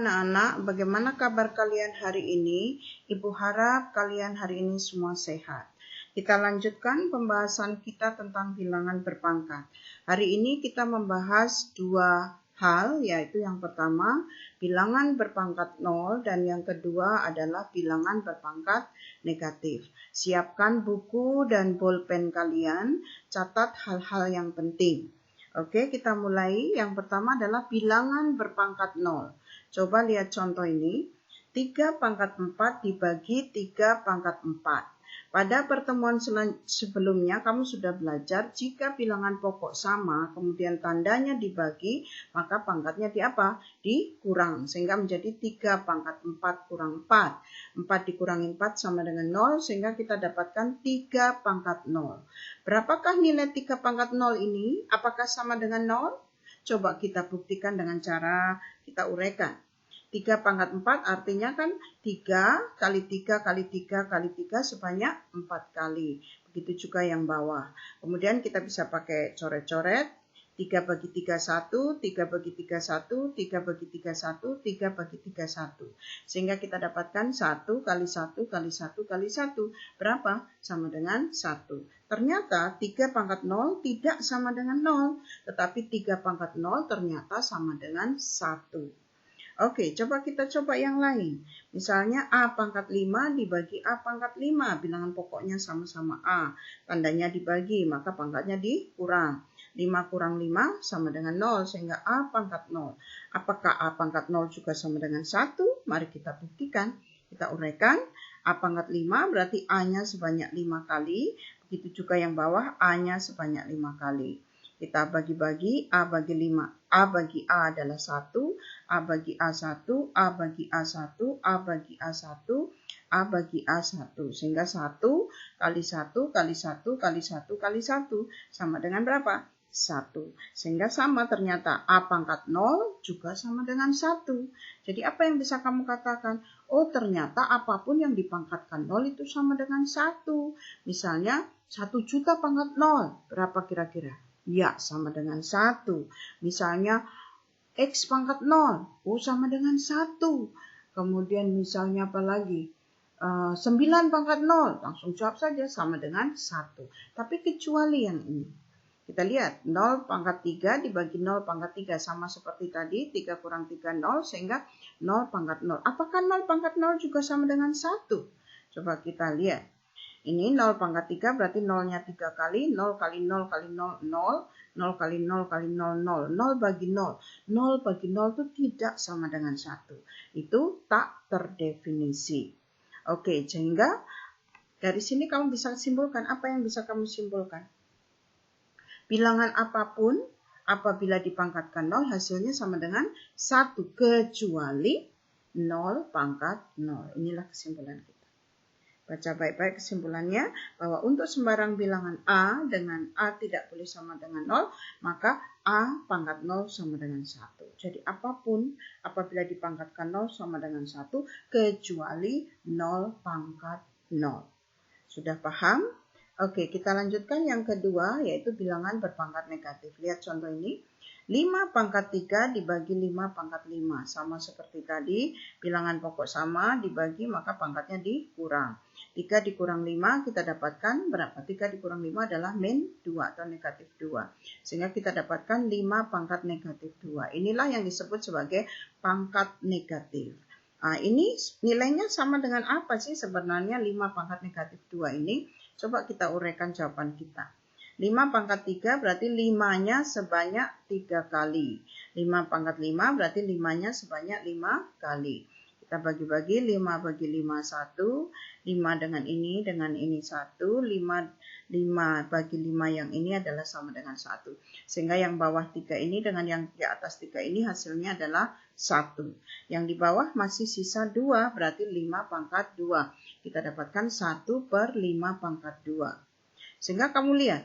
Anak-anak, bagaimana kabar kalian hari ini? Ibu harap kalian hari ini semua sehat. Kita lanjutkan pembahasan kita tentang bilangan berpangkat. Hari ini kita membahas dua hal, yaitu yang pertama bilangan berpangkat 0 dan yang kedua adalah bilangan berpangkat negatif. Siapkan buku dan bolpen kalian, catat hal-hal yang penting. Oke, kita mulai. Yang pertama adalah bilangan berpangkat 0. Coba lihat contoh ini. 3 pangkat 4 dibagi 3 pangkat 4. Pada pertemuan sebelumnya kamu sudah belajar jika bilangan pokok sama, kemudian tandanya dibagi, maka pangkatnya di apa? Dikurang, sehingga menjadi 3 pangkat 4 kurang 4. 4 dikurangi 4 sama dengan 0, sehingga kita dapatkan 3 pangkat 0. Berapakah nilai 3 pangkat 0 ini? Apakah sama dengan 0? Coba kita buktikan dengan cara kita uraikan. 3 pangkat 4 artinya kan 3 kali 3 kali 3 kali 3 sebanyak 4 kali. Begitu juga yang bawah. Kemudian kita bisa pakai coret-coret. 3 bagi 3 1, 3 bagi 3 1, 3 bagi 3 1, 3 bagi 3 1. Sehingga kita dapatkan 1 kali 1 kali 1 kali 1. Berapa? Sama dengan 1. Ternyata 3 pangkat 0 tidak sama dengan 0. Tetapi 3 pangkat 0 ternyata sama dengan 1. Oke, coba kita coba yang lain. Misalnya A pangkat 5 dibagi A pangkat 5. Bilangan pokoknya sama-sama A. Tandanya dibagi, maka pangkatnya dikurang. 5 kurang 5 sama dengan 0, sehingga A pangkat 0. Apakah A pangkat 0 juga sama dengan 1? Mari kita buktikan. Kita uraikan. A pangkat 5 berarti A-nya sebanyak 5 kali. Begitu juga yang bawah, A-nya sebanyak 5 kali. Kita bagi-bagi, A bagi 5. A bagi A adalah 1, A bagi A1, A bagi A1, A bagi A1, A bagi A1. Sehingga 1 kali 1 kali 1 kali 1 kali 1 sama dengan berapa? 1. Sehingga sama ternyata A pangkat 0 juga sama dengan 1. Jadi apa yang bisa kamu katakan? Oh, ternyata apapun yang dipangkatkan 0 itu sama dengan 1. Misalnya 1 juta pangkat 0. Berapa kira-kira? Ya, sama dengan 1. Misalnya, X pangkat 0. Oh, sama dengan 1. Kemudian misalnya apa lagi? 9 pangkat 0. Langsung jawab saja sama dengan 1. Tapi kecuali yang ini. Kita lihat, 0 pangkat 3 dibagi 0 pangkat 3. Sama seperti tadi, 3 kurang 3, 0. Sehingga 0 pangkat 0. Apakah 0 pangkat 0 juga sama dengan 1? Coba kita lihat. Ini 0 pangkat 3 berarti 0-nya 3 kali, 0 kali 0 kali 0, 0, 0 kali 0 kali 0, 0, 0 bagi 0. 0 bagi 0 itu tidak sama dengan 1. Itu tak terdefinisi. Oke, sehingga dari sini kamu bisa simpulkan. Apa yang bisa kamu simpulkan? Bilangan apapun, apabila dipangkatkan 0, hasilnya sama dengan 1, kecuali 0 pangkat 0. Inilah kesimpulan kita. Baca baik-baik kesimpulannya bahwa untuk sembarang bilangan A dengan A tidak boleh sama dengan 0, maka A pangkat 0 sama dengan 1. Jadi apapun apabila dipangkatkan 0 sama dengan 1 kecuali 0 pangkat 0. Sudah paham? Oke, kita lanjutkan yang kedua yaitu bilangan berpangkat negatif. Lihat contoh ini. 5 pangkat 3 dibagi 5 pangkat 5. Sama seperti tadi, bilangan pokok sama dibagi maka pangkatnya dikurang. 3 dikurang 5 kita dapatkan berapa? 3 dikurang 5 adalah min 2 atau negatif 2. Sehingga kita dapatkan 5 pangkat negatif 2. Inilah yang disebut sebagai pangkat negatif. Nah, ini nilainya sama dengan apa sih sebenarnya 5 pangkat negatif 2 ini? Coba kita uraikan jawaban kita. 5 pangkat 3 berarti 5-nya sebanyak 3 kali. 5 pangkat 5 berarti 5-nya sebanyak 5 kali. Kita bagi-bagi 5 bagi 5 1. 5 dengan ini 1. 5 bagi 5 yang ini adalah sama dengan 1. Sehingga yang bawah 3 ini dengan yang di atas 3 ini hasilnya adalah 1. Yang di bawah masih sisa 2 berarti 5 pangkat 2. Kita dapatkan 1 per 5 pangkat 2. Sehingga kamu lihat.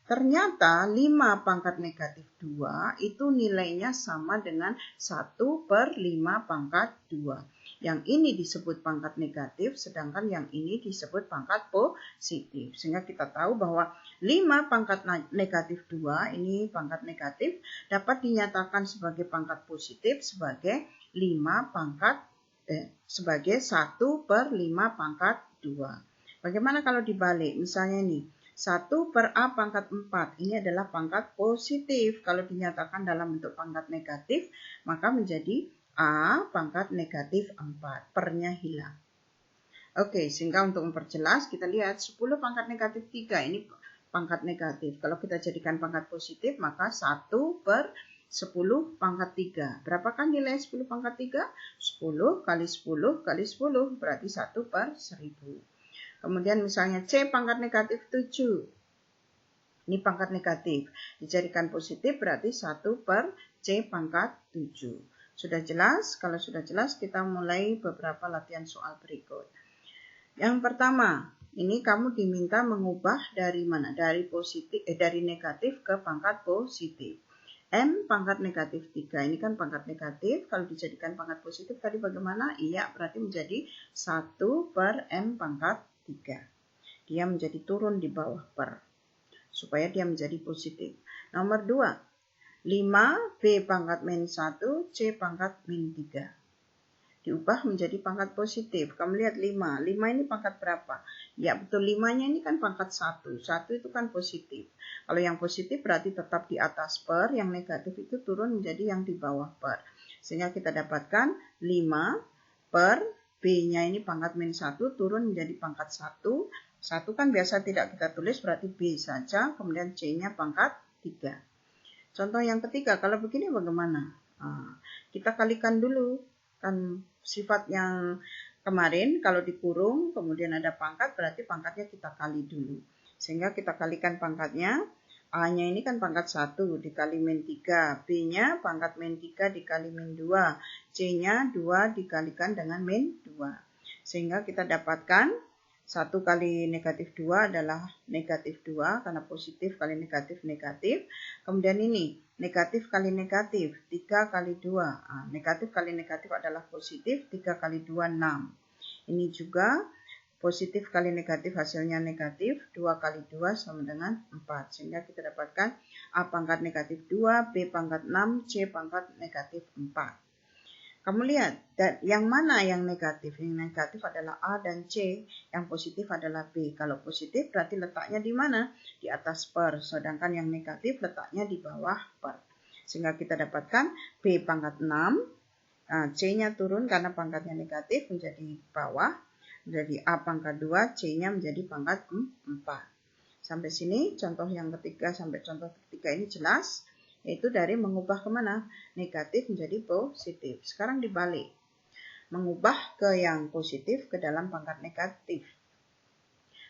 Ternyata 5 pangkat negatif 2 itu nilainya sama dengan 1 per 5 pangkat 2. Yang ini disebut pangkat negatif, sedangkan yang ini disebut pangkat positif. Sehingga kita tahu bahwa 5 pangkat negatif 2, ini pangkat negatif, dapat dinyatakan sebagai pangkat positif sebagai 5 pangkat sebagai 1 per 5 pangkat 2. Bagaimana kalau dibalik? Misalnya nih, 1 per A pangkat 4. Ini adalah pangkat positif. Kalau dinyatakan dalam bentuk pangkat negatif, maka menjadi A pangkat negatif 4. Pernya hilang. Oke, sehingga untuk memperjelas, kita lihat 10 pangkat negatif 3. Ini pangkat negatif. Kalau kita jadikan pangkat positif, maka 1 per 10 pangkat 3. Berapakah nilai 10 pangkat 3? 10 kali 10 kali 10. Berarti 1 per 1000. Kemudian misalnya C pangkat negatif 7. Ini pangkat negatif. Dijadikan positif berarti 1 per C pangkat 7. Sudah jelas? Kalau sudah jelas, kita mulai beberapa latihan soal berikut. Yang pertama, ini kamu diminta mengubah dari mana? Dari negatif ke pangkat positif. M pangkat negatif 3. Ini kan pangkat negatif. Kalau dijadikan pangkat positif tadi bagaimana? Iya, berarti menjadi 1 per M pangkat 3. Dia menjadi turun di bawah per. Supaya dia menjadi positif. Nomor 2. 5 B pangkat min 1, C pangkat min 3. Diubah menjadi pangkat positif. Kamu lihat 5. 5 ini pangkat berapa? Ya betul, 5-nya ini kan pangkat 1. 1 itu kan positif. Kalau yang positif berarti tetap di atas per. Yang negatif itu turun menjadi yang di bawah per. Sehingga kita dapatkan 5 per B-nya ini pangkat min 1 turun menjadi pangkat 1. 1 kan biasa tidak kita tulis berarti B saja. Kemudian C-nya pangkat 3. Contoh yang ketiga, kalau begini bagaimana? Kita kalikan dulu. Kan sifat yang kemarin kalau dikurung kemudian ada pangkat berarti pangkatnya kita kali dulu. Sehingga kita kalikan pangkatnya. A-nya ini kan pangkat 1 dikali min 3. B-nya pangkat min 3 dikali min 2. C-nya 2 dikalikan dengan min 2. Sehingga kita dapatkan 1 kali negatif 2 adalah negatif 2 karena positif kali negatif negatif. Kemudian ini negatif kali negatif 3 kali 2. Negatif kali negatif adalah positif 3 kali 2 6. Ini juga positif kali negatif hasilnya negatif 2 kali 2 sama dengan 4. Sehingga kita dapatkan A pangkat negatif 2, B pangkat 6, C pangkat negatif 4. Kamu lihat, yang mana yang negatif? Yang negatif adalah A dan C, yang positif adalah B. Kalau positif berarti letaknya di mana? Di atas per, sedangkan yang negatif letaknya di bawah per. Sehingga kita dapatkan B pangkat 6, C-nya turun karena pangkatnya negatif menjadi bawah, menjadi A pangkat 2, C-nya menjadi pangkat 4. Sampai sini contoh yang ketiga sampai contoh ketiga ini jelas. Yaitu dari mengubah kemana? Negatif menjadi positif. Sekarang dibalik. Mengubah ke yang positif ke dalam pangkat negatif.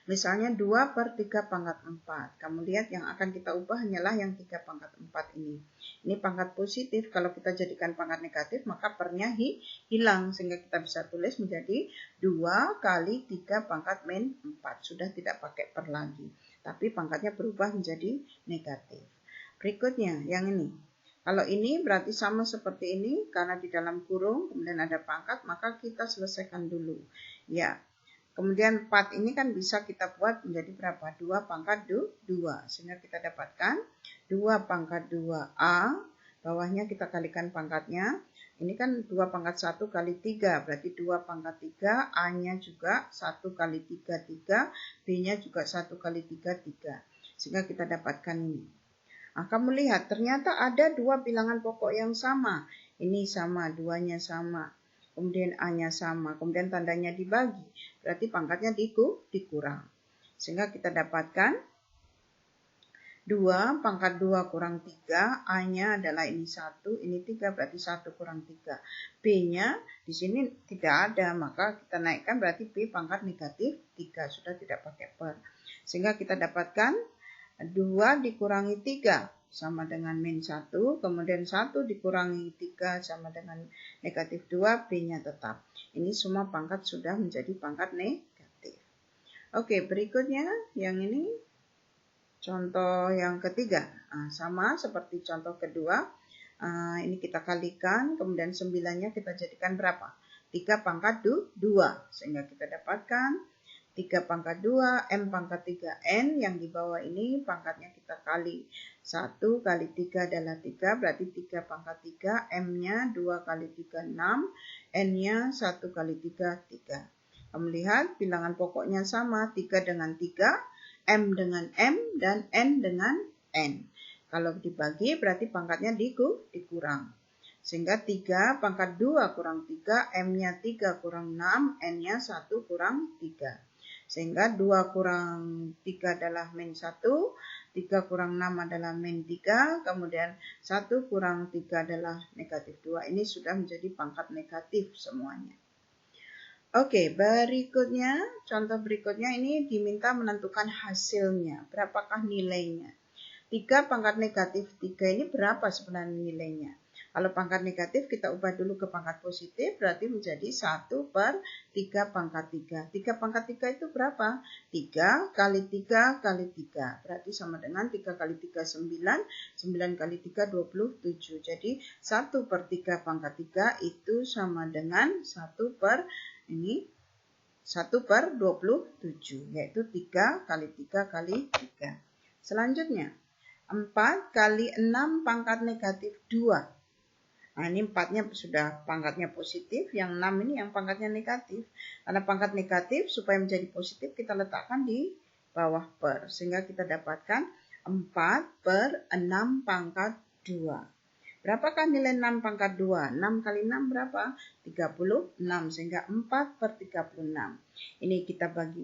Misalnya 2 per 3 pangkat 4. Kamu lihat yang akan kita ubah hanyalah yang 3 pangkat 4 ini. Ini pangkat positif. Kalau kita jadikan pangkat negatif maka pernya hilang. Sehingga kita bisa tulis menjadi 2 kali 3 pangkat min 4. Sudah tidak pakai per lagi. Tapi pangkatnya berubah menjadi negatif. Berikutnya, yang ini. Kalau ini berarti sama seperti ini, karena di dalam kurung, kemudian ada pangkat, maka kita selesaikan dulu. Ya, kemudian 4 ini kan bisa kita buat menjadi berapa? 2 pangkat 2. Sehingga kita dapatkan 2 pangkat 2A, bawahnya kita kalikan pangkatnya. Ini kan 2 pangkat 1 kali 3, berarti 2 pangkat 3, A-nya juga 1 kali 3, 3, B-nya juga 1 kali 3, 3. Sehingga kita dapatkan ini. Kamu lihat, ternyata ada 2 bilangan pokok yang sama. Ini sama, 2-nya sama. Kemudian A-nya sama. Kemudian tandanya dibagi. Berarti pangkatnya dikurang. Sehingga kita dapatkan 2 pangkat 2 kurang 3. A-nya adalah ini 1, ini 3. Berarti 1 kurang 3. B-nya di sini tidak ada. Maka kita naikkan berarti B pangkat negatif 3. Sudah tidak pakai per. Sehingga kita dapatkan 2 dikurangi 3 sama dengan min 1, kemudian 1 dikurangi 3 sama dengan negatif 2, B-nya tetap. Ini semua pangkat sudah menjadi pangkat negatif. Oke, berikutnya yang ini contoh yang ketiga. Sama seperti contoh kedua, ini kita kalikan, kemudian 9-nya kita jadikan berapa? 3 pangkat 2, sehingga kita dapatkan 3 pangkat 2, M pangkat 3N. Yang di bawah ini pangkatnya kita kali. 1 kali 3 adalah 3, berarti 3 pangkat 3. M-nya 2 kali 3, 6. N-nya 1 kali 3, 3. Kamu lihat bilangan pokoknya sama, 3 dengan 3, M dengan M, dan N dengan N. Kalau dibagi berarti pangkatnya dikurang. Sehingga 3 pangkat 2 kurang 3, M-nya 3 kurang 6, N-nya 1 kurang 3. Sehingga 2 kurang 3 adalah min 1, 3 kurang 6 adalah min 3, kemudian 1 kurang 3 adalah negatif 2. Ini sudah menjadi pangkat negatif semuanya. Oke, berikutnya, contoh berikutnya ini diminta menentukan hasilnya. Berapakah nilainya? 3 pangkat negatif 3 ini berapa sebenarnya nilainya? Kalau pangkat negatif kita ubah dulu ke pangkat positif, berarti menjadi 1 per 3 pangkat 3. 3 pangkat 3 itu berapa? 3 kali 3 kali 3. Berarti sama dengan 3 kali 3, 9. 9 kali 3, 27. Jadi 1 per 3 pangkat 3 itu sama dengan 1 per 27, yaitu 3 kali 3 kali 3. Selanjutnya, 4 kali 6 pangkat negatif 2. Nah, ini 4-nya sudah pangkatnya positif, yang 6 ini yang pangkatnya negatif. Karena pangkat negatif, supaya menjadi positif, kita letakkan di bawah per. Sehingga kita dapatkan 4 per 6 pangkat 2. Berapakah nilai 6 pangkat 2? 6 kali 6 berapa? 36. Sehingga 4 per 36. Ini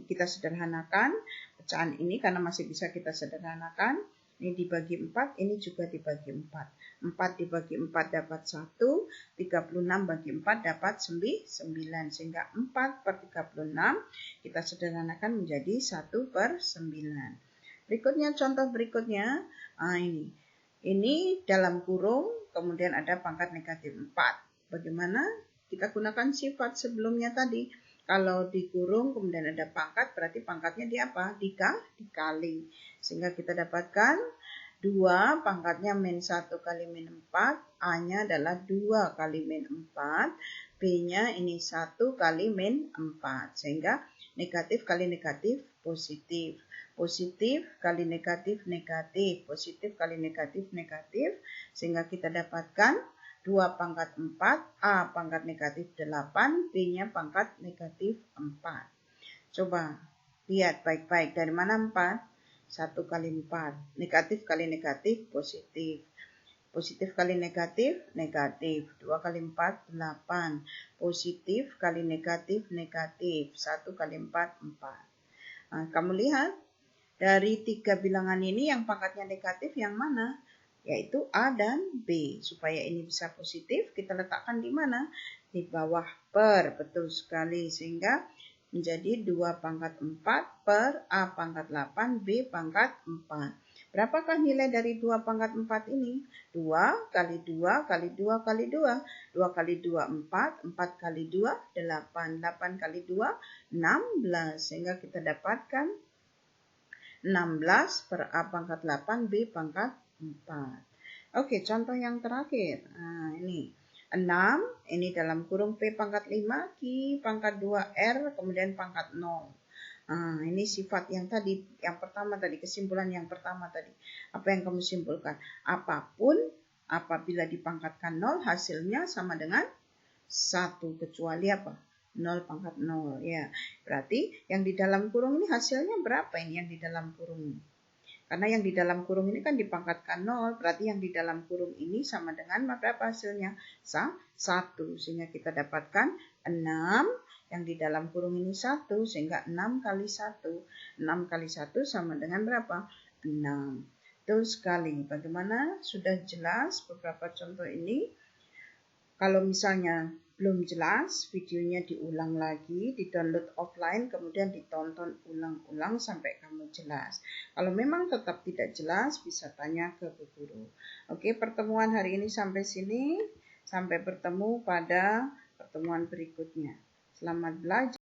kita sederhanakan pecahan ini karena masih bisa kita sederhanakan. Ini dibagi 4, ini juga dibagi 4. 4 dibagi 4 dapat 1, 36 bagi 4 dapat 9. Sehingga 4 per 36 kita sederhanakan menjadi 1 per 9. Berikutnya, contoh berikutnya, ini dalam kurung, kemudian ada pangkat negatif 4. Bagaimana? Kita gunakan sifat sebelumnya tadi. Kalau dikurung kemudian ada pangkat, berarti pangkatnya di apa? Dikali. Sehingga kita dapatkan 2 pangkatnya min 1 kali min 4. A-nya adalah 2 kali min 4. B-nya ini 1 kali min 4. Sehingga negatif kali negatif positif. Positif kali negatif negatif. Positif kali negatif negatif. Sehingga kita dapatkan 2 pangkat 4, A pangkat negatif 8, B-nya pangkat negatif 4. Coba lihat baik-baik, dari mana 4? 1 kali 4. Negatif kali negatif, positif. Positif kali negatif, negatif. 2 kali 4, 8. Positif kali negatif, negatif. 1 kali 4, 4. Nah, kamu lihat, dari 3 bilangan ini yang pangkatnya negatif yang mana? Yaitu A dan B. Supaya ini bisa positif, kita letakkan di mana? Di bawah per, betul sekali. Sehingga menjadi 2 pangkat 4 per A pangkat 8, B pangkat 4. Berapakah nilai dari 2 pangkat 4 ini? 2 kali 2 kali 2 kali 2. 2 kali 2, 4. 4 kali 2, 8. 8 kali 2, 16. Sehingga kita dapatkan 16 per A pangkat 8, B pangkat 4. Oke, contoh yang terakhir. Nah, ini 6, ini dalam kurung P pangkat 5, Q pangkat 2R, kemudian pangkat 0. Nah, ini sifat yang tadi, yang pertama tadi, kesimpulan yang pertama tadi. Apa yang kamu simpulkan? Apapun, apabila dipangkatkan 0, hasilnya sama dengan 1, kecuali apa? 0 pangkat 0. Ya, berarti yang di dalam kurung ini hasilnya berapa ini yang di dalam kurung ini? Karena yang di dalam kurung ini kan dipangkatkan 0, berarti yang di dalam kurung ini sama dengan berapa hasilnya? 1. Sehingga kita dapatkan 6, yang di dalam kurung ini 1, sehingga 6 kali 1. 6 kali 1 sama dengan berapa? 6. Betul sekali. Bagaimana? Sudah jelas beberapa contoh ini? Kalau misalnya belum jelas, videonya diulang lagi, di-download offline, kemudian ditonton ulang-ulang sampai kamu jelas. Kalau memang tetap tidak jelas, bisa tanya ke Bu Guru. Oke, pertemuan hari ini sampai sini. Sampai bertemu pada pertemuan berikutnya. Selamat belajar.